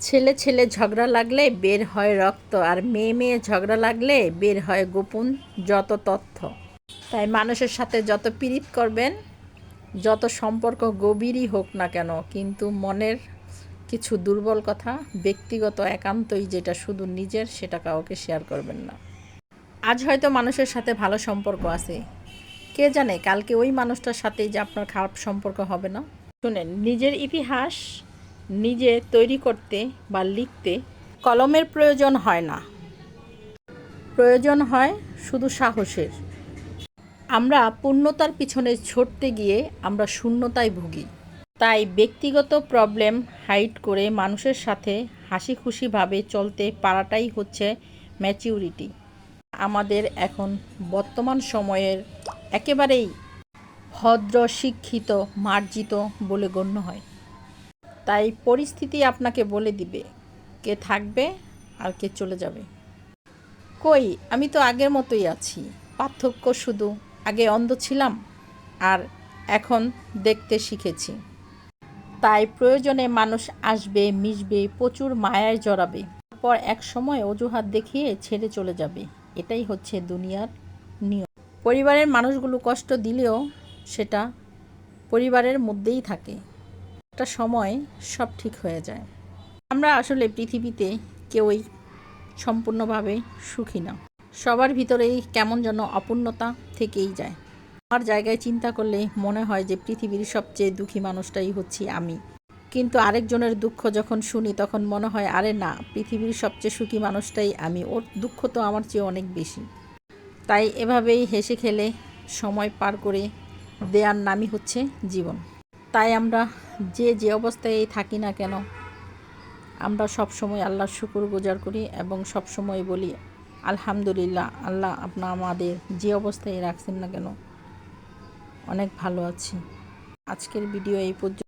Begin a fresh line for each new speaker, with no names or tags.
ছেলে ছেলে ঝগড়া লাগলে বের হয় রক্ত, আর মেয়ে মেয়ে ঝগড়া লাগলে বের হয় গোপন যত তথ্য। তাই মানুষের সাথে যত পীড়িত করবেন, যত সম্পর্ক গভীরই হোক না কেন, কিন্তু মনের কিছু দুর্বল কথা, ব্যক্তিগত একান্তই যেটা শুধু নিজের, সেটা কাউকে শেয়ার করবেন না। আজ হয়তো মানুষের সাথে ভালো সম্পর্ক আছে, কে জানে কালকে ওই মানুষটার সাথেই যে আপনার খারাপ সম্পর্ক হবে না। শুনেন, নিজের ইতিহাস নিজে তৈরি করতে বা লিখতে কলমের প্রয়োজন হয় না, প্রয়োজন হয় শুধু সাহসের। আমরা পূর্ণতার পিছনে ছুটতে গিয়ে আমরা শূন্যতায় ভুগি। তাই ব্যক্তিগত প্রবলেম হাইড করে মানুষের সাথে হাসি খুশিভাবে চলতে পারাটাই হচ্ছে ম্যাচিউরিটি। আমাদের এখন বর্তমান সময়ের একেবারেই ভদ্র, শিক্ষিত, মার্জিত বলে গণ্য হয়। তাই পরিস্থিতি আপনাকে বলে দিবে কে থাকবে আর কে চলে যাবে। কই, আমি তো আগের মতোই আছি, পার্থক্য শুধু আগে অন্ধ ছিলাম আর এখন দেখতে শিখেছি। তাই প্রয়োজনে মানুষ আসবে, মিশবে, প্রচুর মায়ায় জড়াবে, তারপর এক সময় অজুহাত দেখিয়ে ছেড়ে চলে যাবে। এটাই হচ্ছে দুনিয়ার নিয়ম। পরিবারের মানুষগুলো কষ্ট দিলেও সেটা পরিবারের মধ্যেই থাকে, একটা সময় সব ঠিক হয়ে যায়। আমরা আসলে পৃথিবীতে কেউই সম্পূর্ণভাবে সুখী না, সবার ভিতরেই কেমন যেন অপূর্ণতা থেকেই যায়। আমার জায়গায় চিন্তা করলে মনে হয় যে পৃথিবীর সবচেয়ে দুঃখী মানুষটাই হচ্ছি আমি, কিন্তু আরেকজনের দুঃখ যখন শুনি তখন মনে হয় আরে না, পৃথিবীর সবচেয়ে সুখী মানুষটাই আমি, ওর দুঃখ তো আমার চেয়ে অনেক বেশি। তাই এভাবেই হেসে খেলে সময় পার করে দেওয়ার নামই হচ্ছে জীবন। তাই আমরা যে অবস্থায় থাকি না কেন, আমরা সব সময় আল্লাহর শুকরগুজার করি এবং সব সময় বলি আলহামদুলিল্লাহ, আল্লাহ আপনার আমাদের যে অবস্থায় রাখছেন না কেন অনেক ভালো আছি। আজকের ভিডিও এই পর্যন্ত।